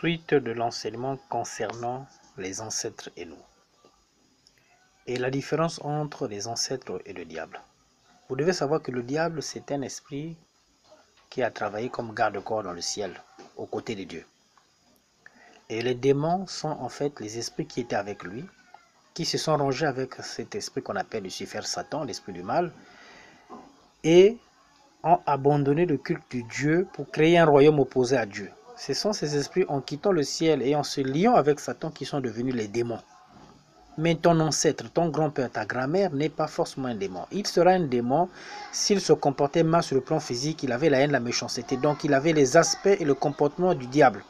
Suite de l'enseignement concernant les ancêtres et nous. Et la différence entre les ancêtres et le diable. Vous devez savoir que le diable, c'est un esprit qui a travaillé comme garde-corps dans le ciel, aux côtés de Dieu. Et les démons sont en fait les esprits qui étaient avec lui, qui se sont rangés avec cet esprit qu'on appelle Lucifer, Satan, l'esprit du mal, et ont abandonné le culte de Dieu pour créer un royaume opposé à Dieu. Ce sont ces esprits en quittant le ciel et en se liant avec Satan qui sont devenus les démons. Mais ton ancêtre, ton grand-père, ta grand-mère n'est pas forcément un démon. Il sera un démon s'il se comportait mal sur le plan physique, il avait la haine, la méchanceté. Donc il avait les aspects et le comportement du diable.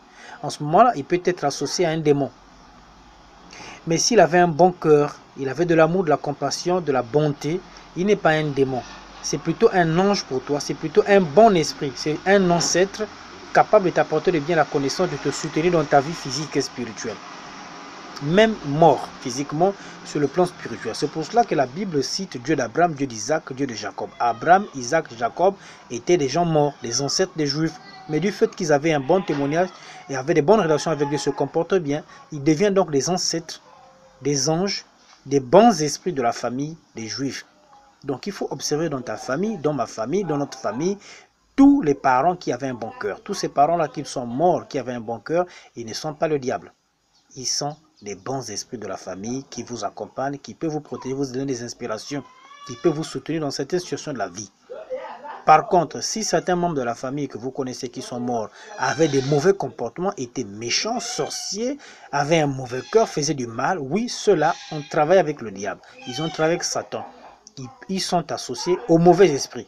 En ce moment-là, il peut être associé à un démon. Mais s'il avait un bon cœur, il avait de l'amour, de la compassion, de la bonté, il n'est pas un démon. C'est plutôt un ange pour toi, c'est plutôt un bon esprit. C'est un ancêtre capable de t'apporter de bien la connaissance, de te soutenir dans ta vie physique et spirituelle. Même mort physiquement sur le plan spirituel. C'est pour cela que la Bible cite Dieu d'Abraham, Dieu d'Isaac, Dieu de Jacob. Abraham, Isaac, Jacob étaient des gens morts, des ancêtres des Juifs. Mais du fait qu'ils avaient un bon témoignage et avaient des bonnes relations avec Dieu, se comportent bien, ils deviennent donc des ancêtres, des anges, des bons esprits de la famille des Juifs. Donc il faut observer dans ta famille, dans ma famille, dans notre famille, tous les parents qui avaient un bon cœur. Tous ces parents-là qui sont morts, qui avaient un bon cœur, ils ne sont pas le diable. Ils sont des bons esprits de la famille qui vous accompagnent, qui peuvent vous protéger, vous donner des inspirations, qui peuvent vous soutenir dans certaines situations de la vie. Par contre, si certains membres de la famille que vous connaissez qui sont morts avaient des mauvais comportements, étaient méchants, sorciers, avaient un mauvais cœur, faisaient du mal, oui, ceux-là ont travaillé avec le diable. Ils ont travaillé avec Satan. Ils sont associés au mauvais esprit.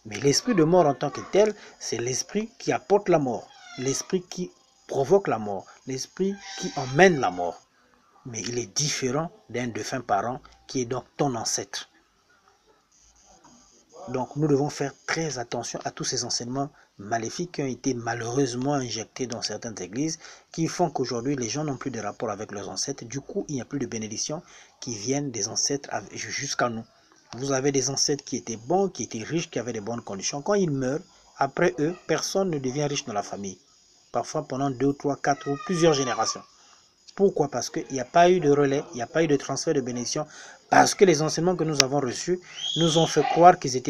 Mais l'esprit de mort en tant que tel, c'est l'esprit qui apporte la mort, l'esprit qui provoque la mort, l'esprit qui emmène la mort. Mais il est différent d'un défunt parent qui est donc ton ancêtre. Donc nous devons faire très attention à tous ces enseignements maléfiques qui ont été malheureusement injectés dans certaines églises, qui font qu'aujourd'hui les gens n'ont plus de rapport avec leurs ancêtres. Du coup, il n'y a plus de bénédictions qui viennent des ancêtres jusqu'à nous. Vous avez des ancêtres qui étaient bons, qui étaient riches, qui avaient de bonnes conditions. Quand ils meurent, après eux, personne ne devient riche dans la famille. Parfois pendant 2, 3, 4 ou plusieurs générations. Pourquoi? Parce qu'il n'y a pas eu de relais, il n'y a pas eu de transfert de bénédiction, parce que les enseignements que nous avons reçus nous ont fait croire qu'ils étaient